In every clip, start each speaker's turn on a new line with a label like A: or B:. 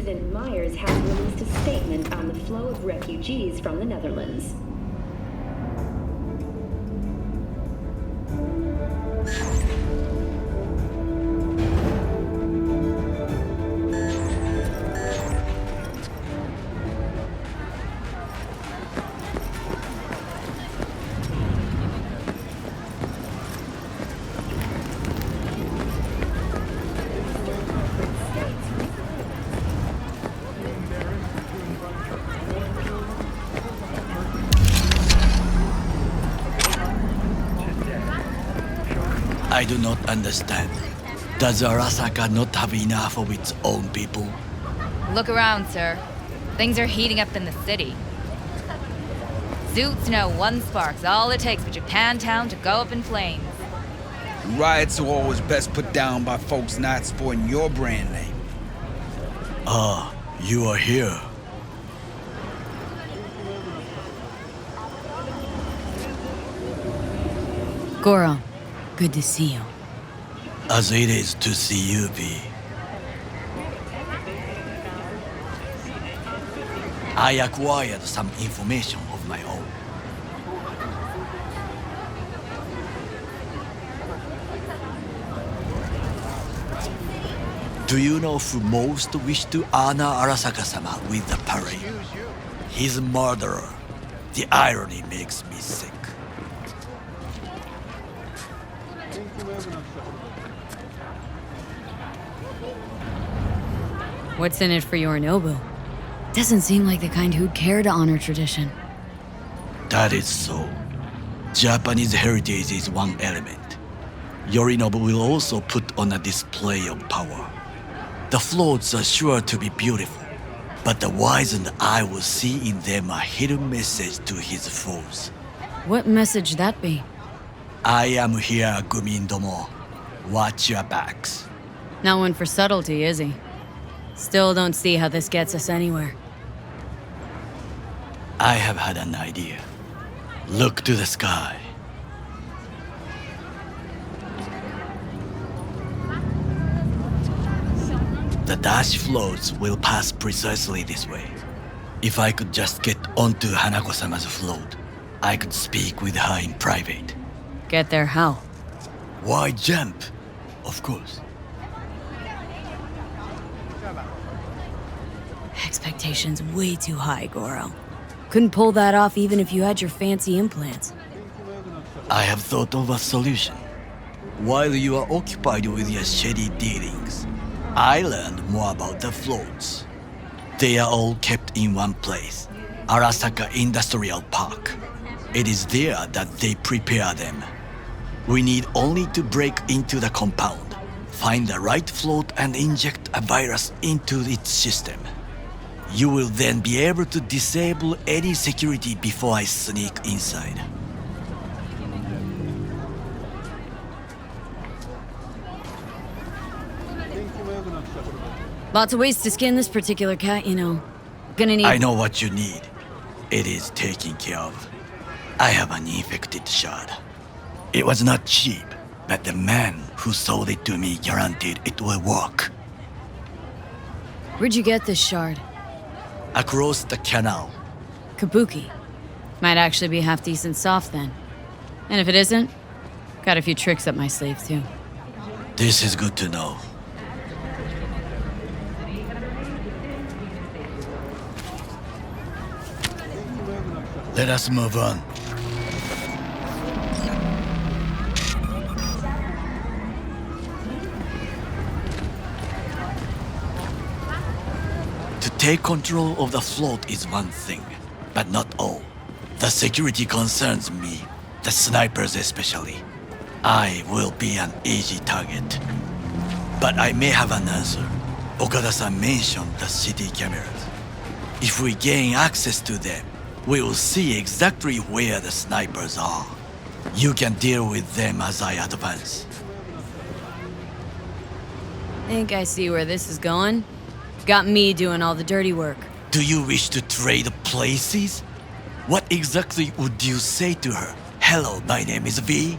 A: President Myers has released a statement on the flow of refugees from the Netherlands.
B: I do not understand. Does Arasaka not have enough of its own people?
C: Look around, sir. Things are heating up in the city. Zoots know one spark's all it takes for Japantown to go up in flames.
D: Riots are always best put down by folks not sporting your brand name.
B: Ah, you are here.
E: Goro, good to see you.
B: As it is to see you, V. I acquired some information of my own. Do you know who most wished to honor Arasaka-sama with the parade? His murderer. The irony makes me sick.
E: What's in it for Yorinobu? Doesn't seem like the kind who'd care to honor tradition.
B: That is so. Japanese heritage is one element. Yorinobu will also put on a display of power. The floats are sure to be beautiful, but the wizened eye will see in them a hidden message to his foes.
E: What message that be?
B: I am here, Gumindomo. Watch your backs.
E: Not one for subtlety, is he? Still don't see how this gets us anywhere.
B: I have had an idea. Look to the sky. The dash floats will pass precisely this way. If I could just get onto Hanako-sama's float, I could speak with her in private.
E: Get there how?
B: Why jump? Of course.
E: Expectations way too high, Goro. Couldn't pull that off even if you had your fancy implants.
B: I have thought of a solution. While you are occupied with your shady dealings, I learned more about the floats. They are all kept in one place, Arasaka Industrial Park. It is there that they prepare them. We need only to break into the compound, find the right float and inject a virus into its system. You will then be able to disable any security before I sneak inside.
E: Lots of ways to skin this particular cat, you know. Gonna need—
B: I know what you need. It is taken care of. I have an infected shard. It was not cheap, but the man who sold it to me guaranteed it will work.
E: Where'd you get this shard?
B: Across the canal.
E: Kabuki. Might actually be half decent soft then. And if it isn't, got a few tricks up my sleeve too.
B: This is good to know. Let us move on. To take control of the float is one thing, but not all. The security concerns me, the snipers especially. I will be an easy target. But I may have an answer. Okada-san mentioned the city cameras. If we gain access to them, we will see exactly where the snipers are. You can deal with them as I advance.
E: Think I see where this is going. Got me doing all the dirty work.
B: Do you wish to trade places? What exactly would you say to her? Hello, my name is V.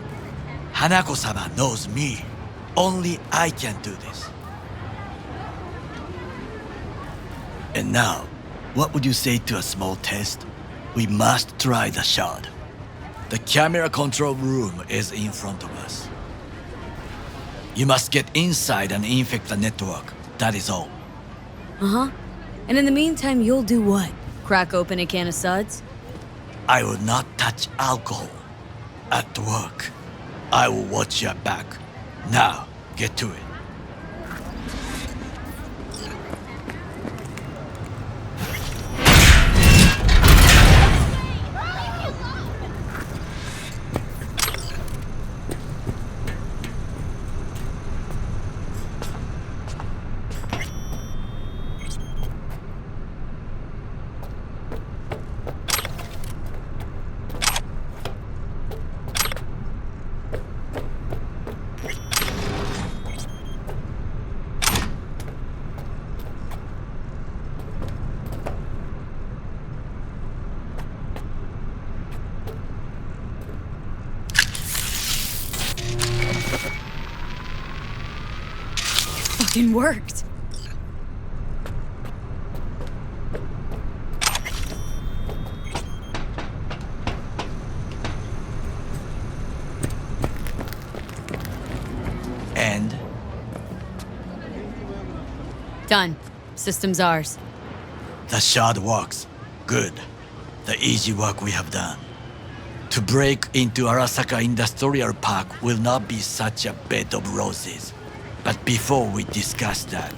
B: Hanako-sama knows me. Only I can do this. And now, what would you say to a small test? We must try the shard. The camera control room is in front of us. You must get inside and infect the network. That is all.
E: Uh-huh. And in the meantime, you'll do what? Crack open a can of suds?
B: I will not touch alcohol. At work, I will watch your back. Now, get to it.
E: Fucking worked.
B: And
E: Done. System's ours.
B: the shard works. Good. The easy work we have done. To break into Arasaka Industrial Park will not be such a bed of roses. But before we discuss that,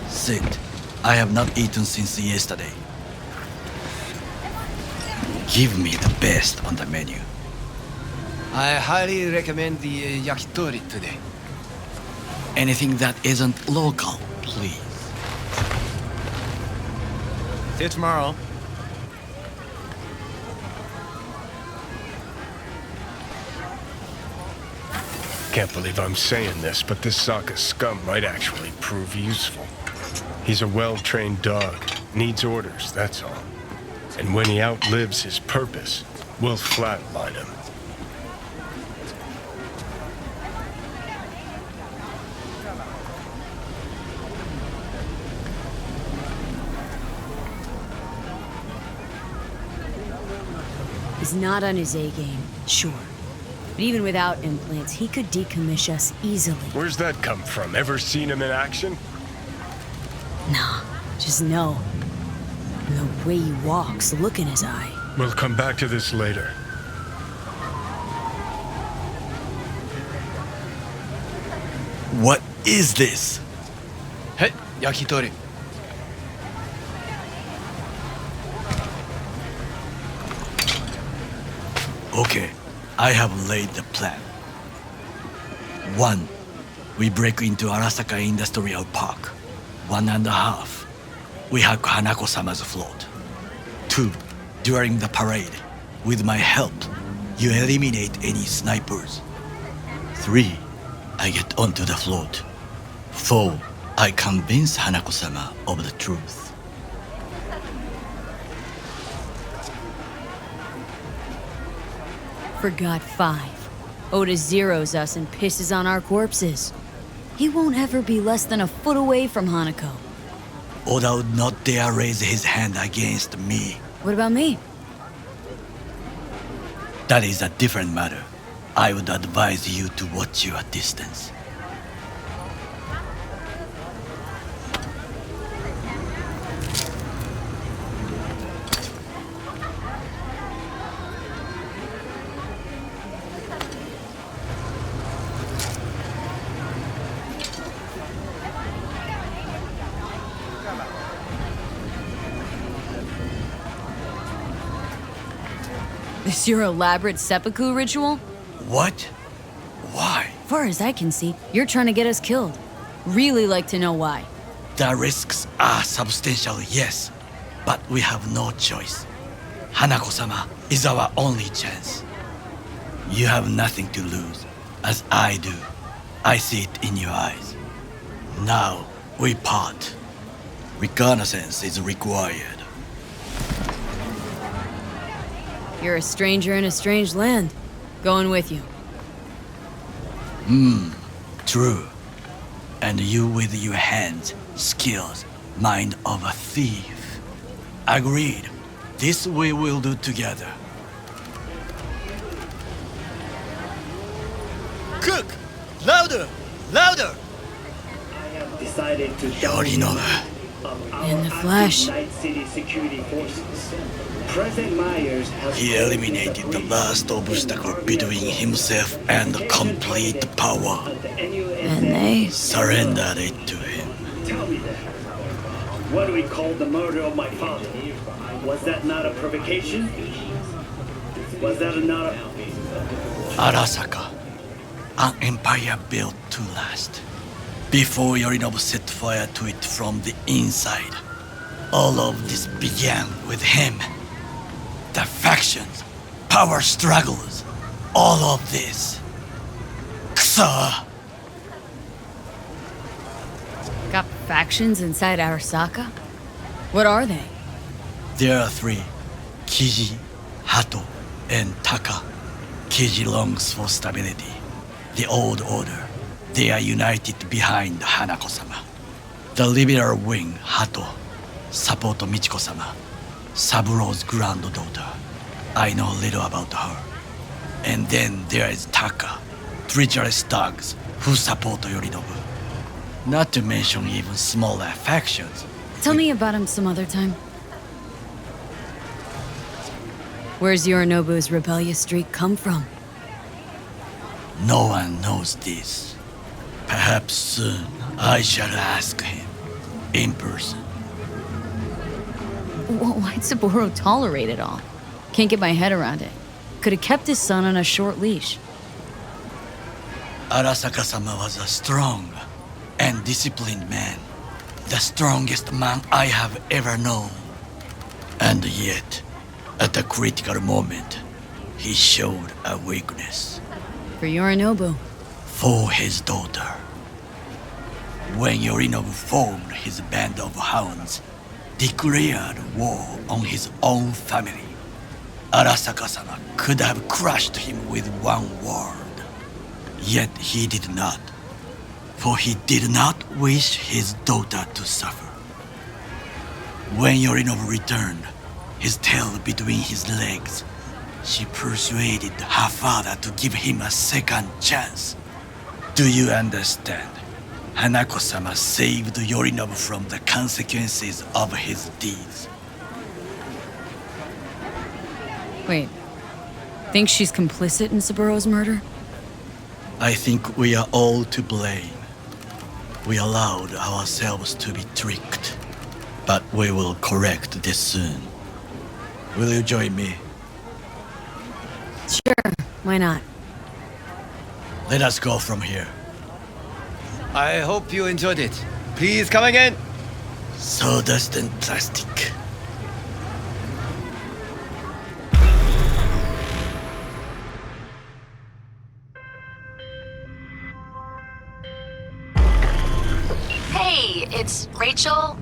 B: sit. I have not eaten since yesterday. Give me the best on the menu.
F: I highly recommend the yakitori today.
B: Anything that isn't local, please.
F: See you tomorrow.
G: Can't believe I'm saying this, but this Sokka scum might actually prove useful. He's a well-trained dog, needs orders, that's all. And when he outlives his purpose, we'll flatline him.
E: He's not on his A game, sure. But even without implants, he could decommission us easily.
G: Where's that come from? Ever seen him in action?
E: Nah, just know. And the way he walks, look in his eye.
G: We'll come back to this later.
B: What is this?
F: Hey, yakitori.
B: Okay, I have laid the plan. 1. We break into Arasaka Industrial Park. 1.5. We hack Hanako-sama's float. 2. During the parade, with my help, you eliminate any snipers. 3. I get onto the float. 4. I convince Hanako-sama of the truth.
E: Forgot 5. Oda zeroes us and pisses on our corpses. He won't ever be less than a foot away from Hanako.
B: Oda would not dare raise his hand against me.
E: What about me?
B: That is a different matter. I would advise you to watch your distance.
E: This your elaborate seppuku ritual?
B: What? Why?
E: Far as I can see, you're trying to get us killed. Really like to know why.
B: The risks are substantial, yes, but we have no choice. Hanako-sama is our only chance. You have nothing to lose, as I do. I see it in your eyes. Now, we part. Reconnaissance is required.
E: You're a stranger in a strange land. Going with you.
B: True. And you with your hands, skills, mind of a thief. Agreed. This we will do together. Cook! Louder! Louder!
H: Decided to
B: Yorinobu.
E: In the flesh.
H: Night City security forces. President Myers has
B: He eliminated the last obstacle between himself and complete power.
E: And they?
B: Surrendered it to him.
H: Tell me that. What do we call the murder of my father? Was that not a provocation? Was that not a...
B: Arasaka, an empire built to last. Before Yorinobu set fire to it from the inside, all of this began with him. The factions, power struggles, all of this. Kusa!
E: Got factions inside Arasaka? What are they?
B: There are three: Kiji, Hato, and Taka. Kiji longs for stability. The old order. They are united behind Hanako-sama. The liberal wing, Hato, support Michiko-sama, Saburo's granddaughter. I know little about her. And then there is Taka, treacherous thugs who support Yorinobu. Not to mention even smaller factions.
E: Tell me about him some other time. Where's Yorinobu's rebellious streak come from?
B: No one knows this. Perhaps soon I shall ask him in person.
E: Why'd Saburo tolerate it all? Can't get my head around it. Could have kept his son on a short leash.
B: Arasaka-sama was a strong and disciplined man. The strongest man I have ever known. And yet, at the critical moment, he showed a weakness.
E: For Yorinobu.
B: For his daughter. When Yorinobu formed his band of hounds, declared war on his own family, Arasaka-sama could have crushed him with one word. Yet he did not, for he did not wish his daughter to suffer. When Yorinobu returned, his tail between his legs, she persuaded her father to give him a second chance. Do you understand? Hanako-sama saved Yorinobu from the consequences of his deeds.
E: Wait. Think she's complicit in Saburo's murder?
B: I think we are all to blame. We allowed ourselves to be tricked. But we will correct this soon. Will you join me?
E: Sure, why not?
B: Let us go from here.
F: I hope you enjoyed it. Please come again.
B: Sawdust and plastic.
I: Hey, it's Rachel.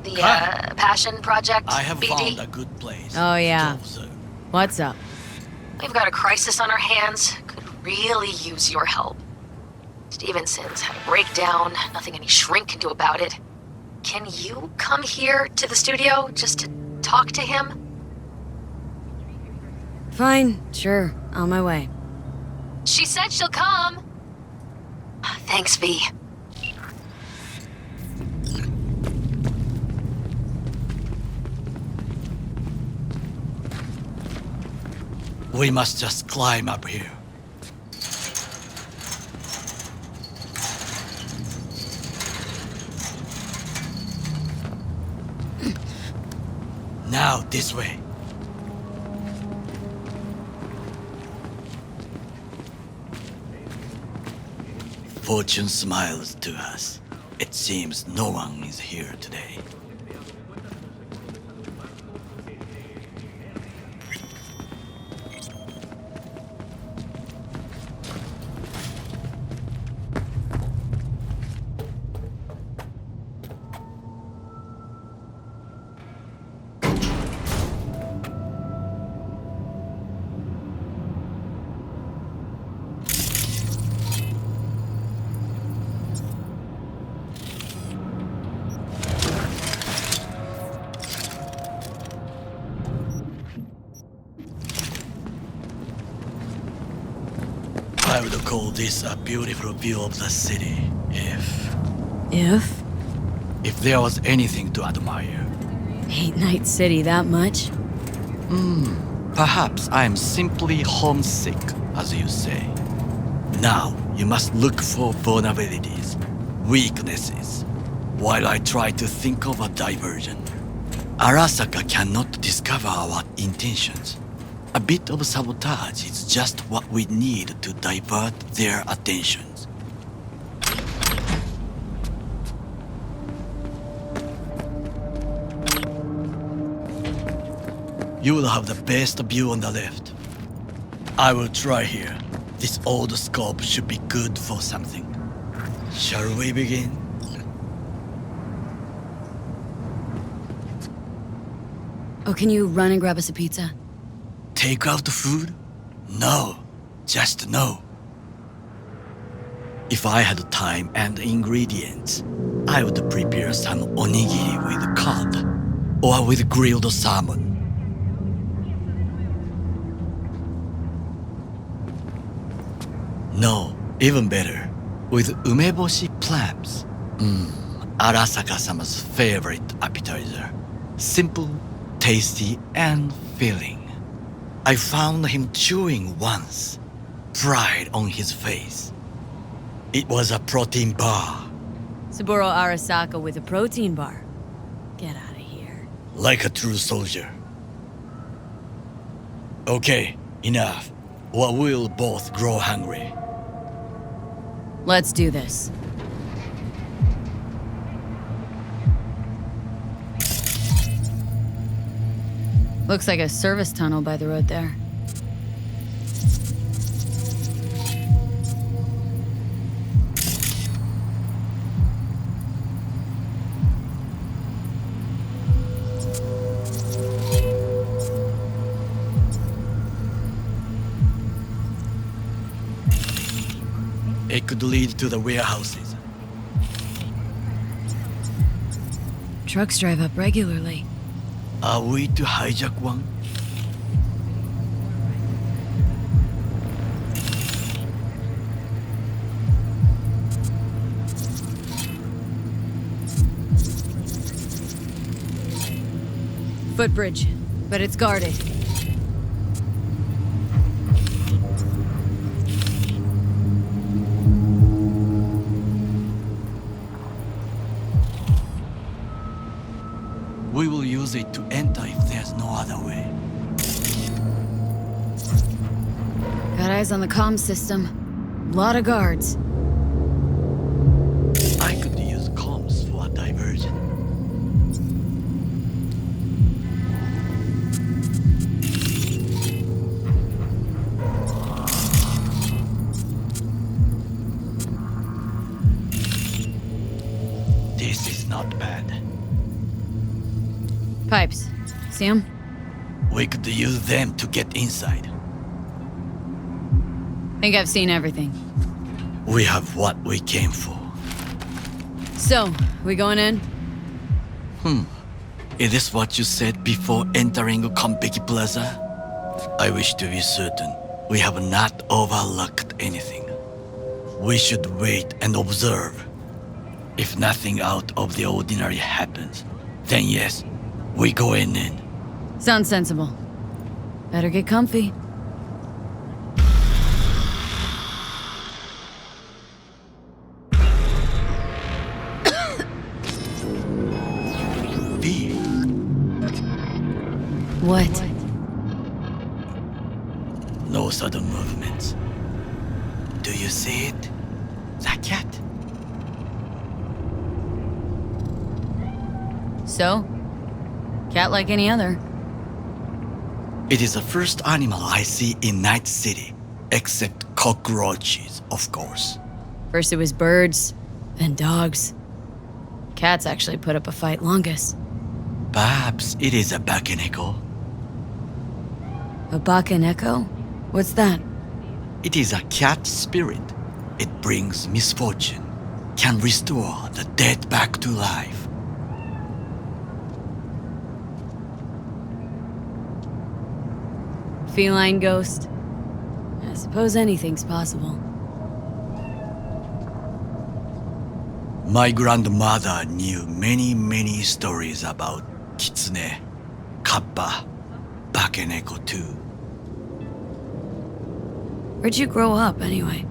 I: The
B: Hi.
I: Passion Project.
B: I have
I: BD.
B: found a good place.
E: Oh, yeah.
B: Joseph.
E: What's up?
I: We've got a crisis on our hands. Could really use your help. Stevenson's had a breakdown. Nothing any shrink can do about it. Can you come here to the studio just to talk to him?
E: Fine, sure, on my way.
I: She said she'll come. Thanks, V.
B: We must just climb up here. Now, this way. Fortune smiles to us. It seems no one is here today. would call this a beautiful view of the city
E: If?
B: if there was anything to admire.
E: Hate Night City that much?
B: Perhaps I am simply homesick, as you say. Now, you must look for vulnerabilities, weaknesses, while I try to think of a diversion. Arasaka cannot discover our intentions. A bit of sabotage is just what we need to divert their attentions. You will have the best view on the left. I will try here. This old scope should be good for something. Shall we begin?
E: Oh, can you run and grab us a pizza?
B: Take out the food? No, just no. If I had time and ingredients, I would prepare some onigiri with cod or with grilled salmon. No, even better, with umeboshi clams. Arasaka-sama's favorite appetizer. Simple, tasty, and filling. I found him chewing once, pride on his face. It was a protein bar.
E: Saburo Arasaka with a protein bar. Get out of here.
B: Like a true soldier. Okay, enough, or we'll both grow hungry.
E: Let's do this. Looks like a service tunnel by the road there.
B: It could lead to the warehouses.
E: Trucks drive up regularly.
B: Are we to hijack one?
E: Footbridge, but it's guarded.
B: We will use it to enter if there's no other way.
E: Got eyes on the comm system. Lot of guards.
B: I could use comms for a diversion. This is not bad.
E: Pipes. See 'em?
B: We could use them to get inside.
E: Think I've seen everything.
B: We have what we came for.
E: So, we going in?
B: Is this what you said before entering Konpeki Plaza? I wish to be certain we have not overlooked anything. We should wait and observe. If nothing out of the ordinary happens, then yes, we go in.
E: Sounds sensible. Better get comfy.
B: V.
E: What?
B: No sudden movements. Do you see it? The cat?
E: So? Cat like any other.
B: It is the first animal I see in Night City, except cockroaches, of course.
E: First it was birds, then dogs. Cats actually put up a fight longest.
B: Perhaps it is a bakeneko.
E: A bakaneko? What's that?
B: It is a cat spirit. It brings misfortune, can restore the dead back to life.
E: Feline ghost? I suppose anything's possible.
B: My grandmother knew many stories about kitsune, kappa, bakeneko too.
E: Where'd you grow up, anyway?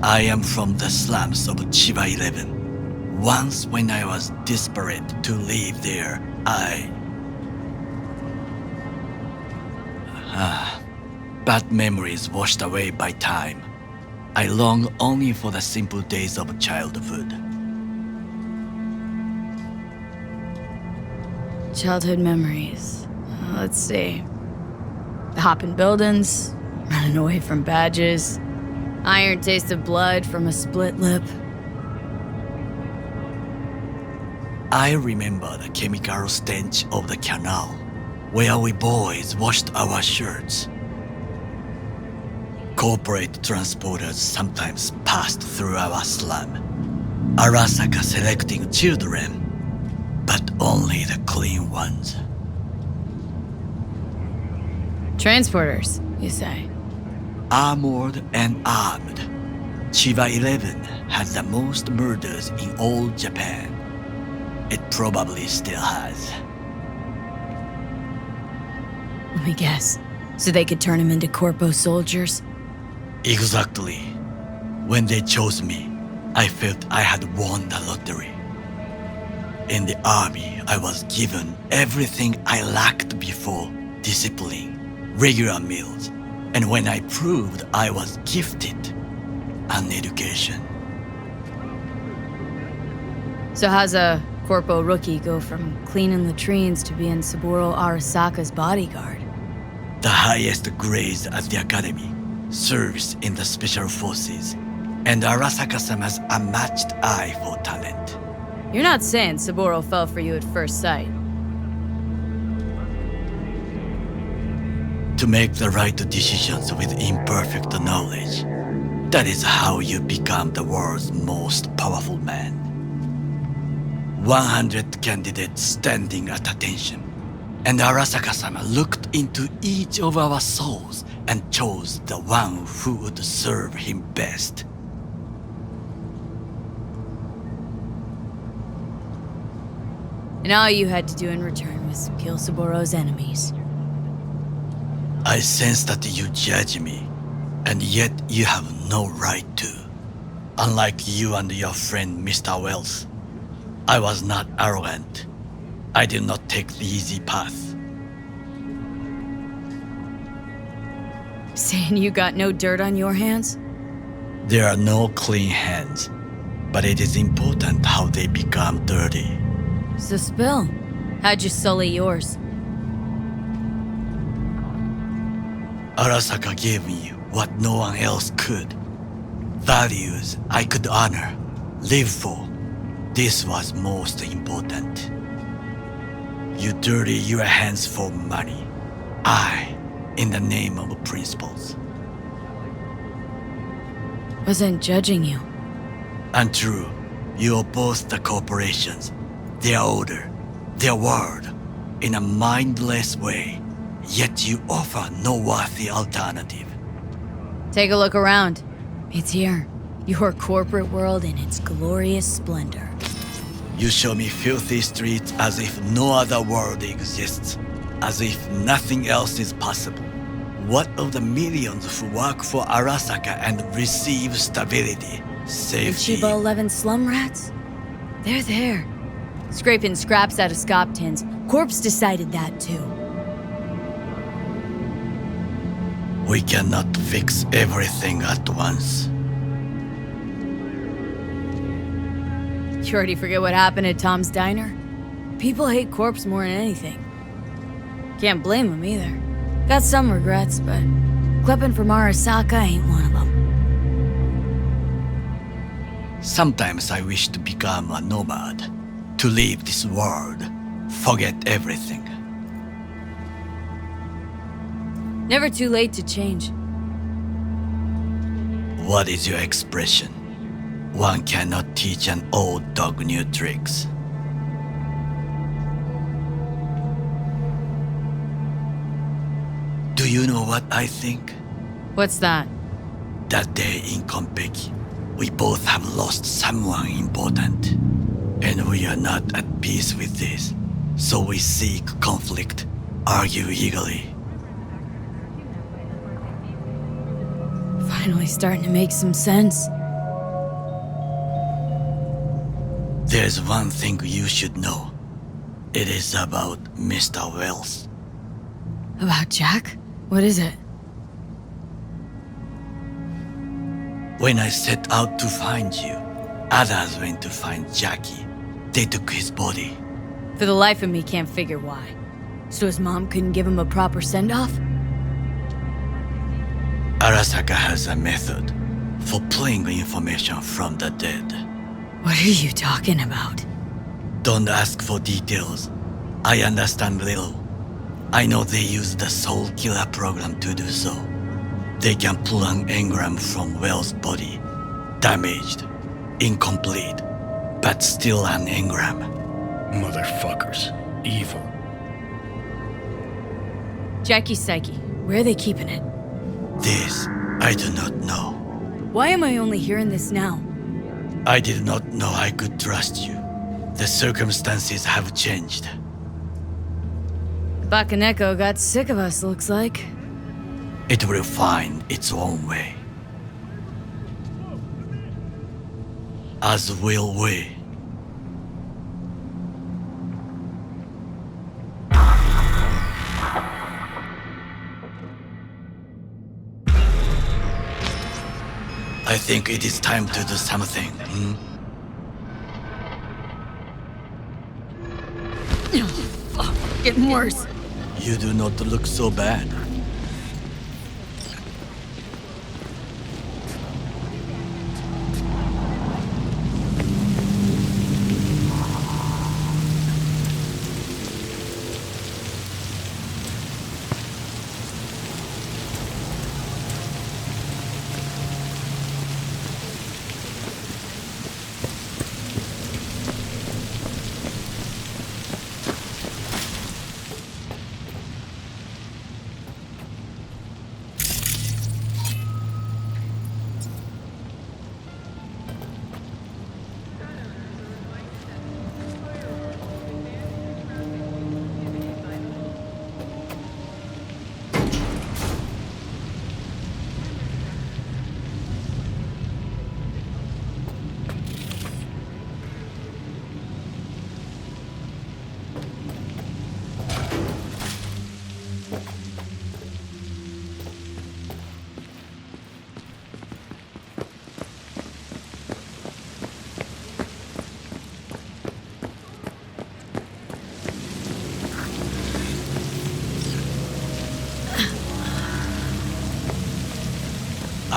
B: I am from the slums of Chiba 11. Once when I was desperate to live there, bad memories washed away by time. I long only for the simple days of childhood.
E: Childhood memories. Let's see. Hopping buildings, running away from badges, iron taste of blood from a split lip.
B: I remember the chemical stench of the canal, where we boys washed our shirts. Corporate transporters sometimes passed through our slum, Arasaka selecting children, but only the clean ones.
E: Transporters, you say?
B: Armored and armed, Chiba 11 had the most murders in all Japan. It probably still has.
E: Let me guess. So they could turn him into corpo soldiers?
B: Exactly. When they chose me, I felt I had won the lottery. In the army, I was given everything I lacked before: discipline, regular meals, and when I proved I was gifted, an education.
E: So how's a corpo rookie go from cleaning latrines to being Saburo Arasaka's bodyguard?
B: The highest grades at the academy, service in the special forces, and Arasaka-sama's unmatched eye for talent.
E: You're not saying Saburo fell for you at first sight.
B: To make the right decisions with imperfect knowledge, that is how you become the world's most powerful man. 100 candidates standing at attention, and Arasaka-sama looked into each of our souls and chose the one who would serve him best.
E: And all you had to do in return was kill Saburo's enemies.
B: I sense that you judge me, and yet you have no right to. Unlike you and your friend Mr. Wells, I was not arrogant. I did not take the easy path.
E: Saying you got no dirt on your hands?
B: There are no clean hands, but it is important how they become dirty.
E: So spill. How'd you sully yours?
B: Arasaka gave me what no one else could. Values I could honor, live for. This was most important. You dirty your hands for money. I, in the name of principles.
E: Wasn't judging you.
B: Untrue. You oppose the corporations, their order, their word, in a mindless way. Yet you offer no worthy alternative.
E: Take a look around. It's here. Your corporate world in its glorious splendor.
B: You show me filthy streets as if no other world exists, as if nothing else is possible. What of the millions who work for Arasaka and receive stability, safety?
E: Chiba 11 slum rats? They're there. Scraping scraps out of scop tins. Corpse decided that too.
B: We cannot fix everything at once.
E: You already forget what happened at Tom's Diner? People hate Corpse more than anything. Can't blame them either. Got some regrets, but clipping from Arasaka ain't one of them.
B: Sometimes I wish to become a nomad, to leave this world, forget everything.
E: Never too late to change.
B: What is your expression? One cannot teach an old dog new tricks. Do you know what I think?
E: What's that?
B: That day in Konpeki, We both have lost someone important, and we are not at peace with this. So we seek conflict, argue eagerly.
E: Finally starting to make some sense.
B: There's one thing you should know. It is about Mr. Wells.
E: About Jack? What is it?
B: When I set out to find you, others went to find Jackie. They took his body.
E: For the life of me, can't figure why. So his mom couldn't give him a proper send-off?
B: Arasaka has a method for pulling information from the dead.
E: What are you talking about?
B: Don't ask for details. I understand little. I know they use the Soul Killer program to do so. They can pull an engram from Wells' body. Damaged, incomplete, but still an engram.
G: Motherfuckers. Evil.
E: Jackie's psyche. Where are they keeping it?
B: This, I do not know.
E: Why am I only hearing this now?
B: I did not know I could trust you. The circumstances have changed.
E: Bakaneko got sick of us, looks like.
B: It will find its own way. As will we. I think it is time to do something.
E: Getting worse.
B: You do not look so bad.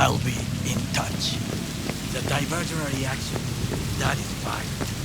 B: I'll be in touch. The diversionary reaction, that is fine.